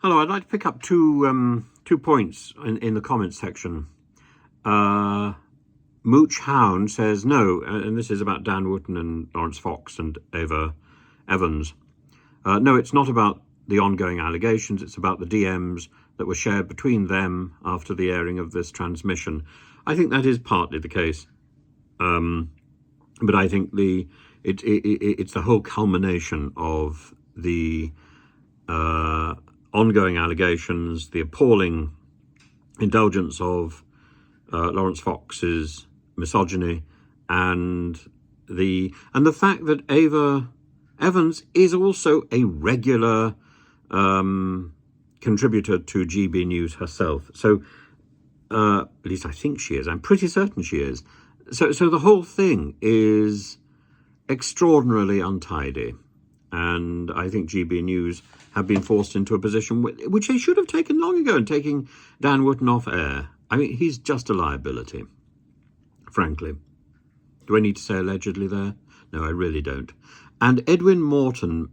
Hello, I'd like to pick up two points in the comments section. Mooch Hound says no, and this is about Dan Wootton and Lawrence Fox and Ava Evans. No, it's not about the ongoing allegations, it's about the DMs that were shared between them after the airing of this transmission. I think that is partly the case, but I think it's the whole culmination of the ongoing allegations, the appalling indulgence of Lawrence Fox's misogyny, and the fact that Ava Evans is also a regular contributor to GBNews herself. So at least I think she is. I'm pretty certain she is. So the whole thing is extraordinarily untidy. And I think GBNews have been forced into a position which they should have taken long ago, and taking Dan Wootton off air. I mean, he's just a liability, frankly. Do I need to say allegedly there? No, I really don't. And Edwin Morton,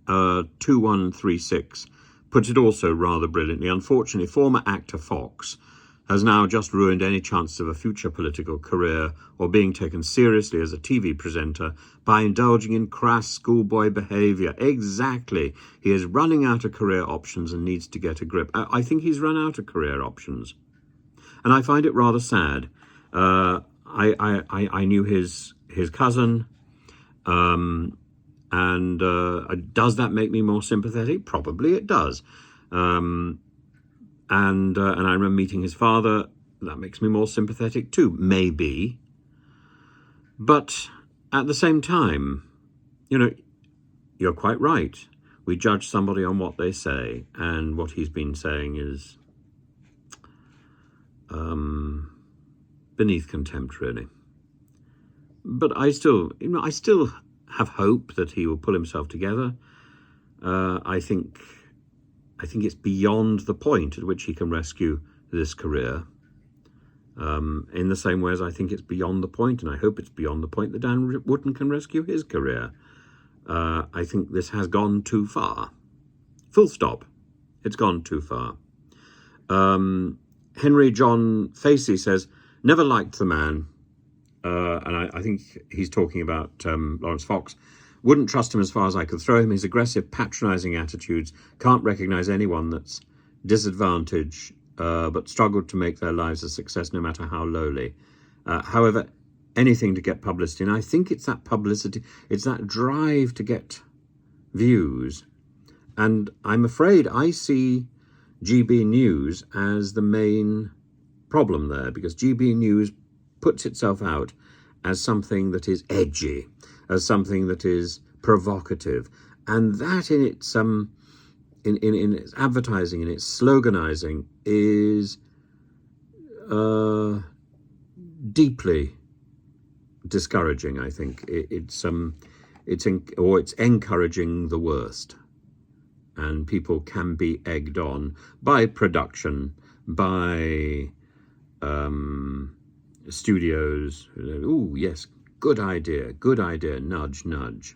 2136, puts it also rather brilliantly. Unfortunately, former actor Fox has now just ruined any chance of a future political career or being taken seriously as a TV presenter by indulging in crass schoolboy behaviour. Exactly. He is running out of career options and needs to get a grip. I think he's run out of career options. And I find it rather sad. I knew his cousin, and does that make me more sympathetic? Probably it does. And I remember meeting his father. That makes me more sympathetic too, maybe. But at the same time, you know, you're quite right. We judge somebody on what they say, and what he's been saying is beneath contempt, really. But I still have hope that he will pull himself together. I think it's beyond the point at which he can rescue this career, in the same way as I think it's beyond the point, and I hope it's beyond the point, that Dan Wootton can rescue his career. I think this has gone too far. Full stop. It's gone too far. Henry John Facey says, never liked the man, and I think he's talking about Lawrence Fox. Wouldn't trust him as far as I could throw him. His aggressive, patronising attitudes, can't recognise anyone that's disadvantaged, but struggled to make their lives a success no matter how lowly. However, anything to get publicity. And I think it's that publicity, it's that drive to get views. And I'm afraid I see GBNews as the main problem there, because GBNews puts itself out as something that is edgy, as something that is provocative, and that in its in its advertising, in its sloganizing, is deeply discouraging. I think it's encouraging the worst, and people can be egged on by production, by studios. Oh yes, good idea, nudge, nudge.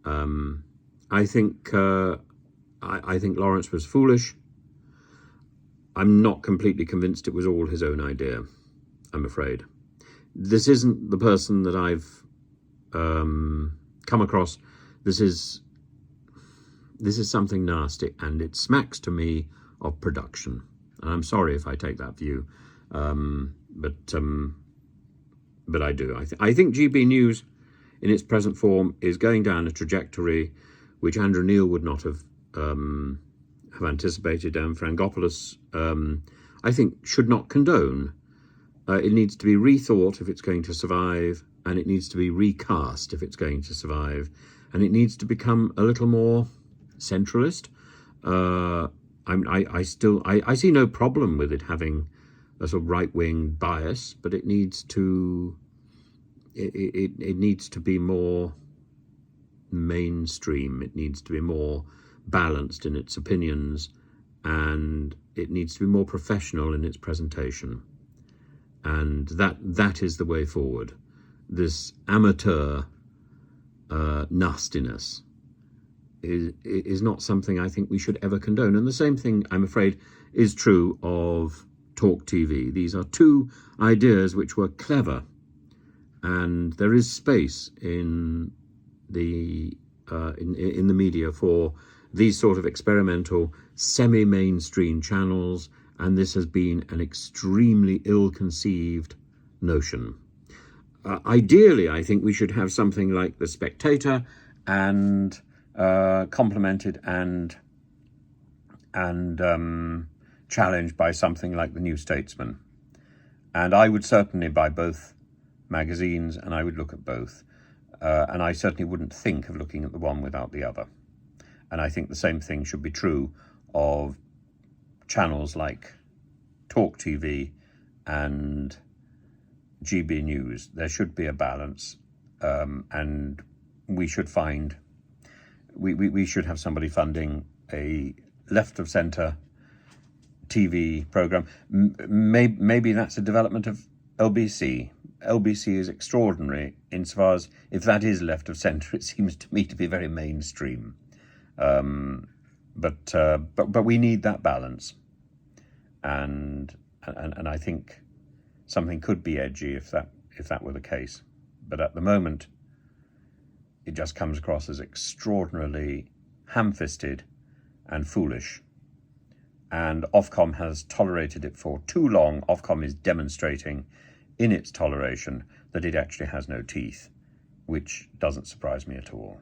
I think Lawrence was foolish. I'm not completely convinced it was all his own idea, I'm afraid. This isn't the person that I've come across. This is something nasty, and it smacks to me of production. And I'm sorry if I take that view, but I do. I think GBNews, in its present form, is going down a trajectory which Andrew Neil would not have anticipated, and Frangopoulos, I think, should not condone. It needs to be rethought if it's going to survive, and it needs to be recast if it's going to survive, and it needs to become a little more centralist. I see no problem with it having a sort of right-wing bias, but it needs to be more mainstream. It needs to be more balanced in its opinions, and it needs to be more professional in its presentation. And that is the way forward. This amateur nastiness is not something I think we should ever condone. And the same thing, I'm afraid, is true of Talk TV. These are two ideas which were clever, and there is space in the media for these sort of experimental, semi-mainstream channels, and this has been an extremely ill-conceived notion. Ideally, I think we should have something like The Spectator, and complemented and challenged by something like The New Statesman. And I would certainly buy both magazines, and I would look at both. And I certainly wouldn't think of looking at the one without the other. And I think the same thing should be true of channels like Talk TV and GBNews. There should be a balance, and we should we should have somebody funding a left of centre TV program. Maybe that's a development of LBC. LBC is extraordinary insofar as, if that is left of centre, it seems to me to be very mainstream. But we need that balance, and I think something could be edgy if that were the case. But at the moment, it just comes across as extraordinarily ham-fisted and foolish. And Ofcom has tolerated it for too long. Ofcom is demonstrating in its toleration that it actually has no teeth, which doesn't surprise me at all.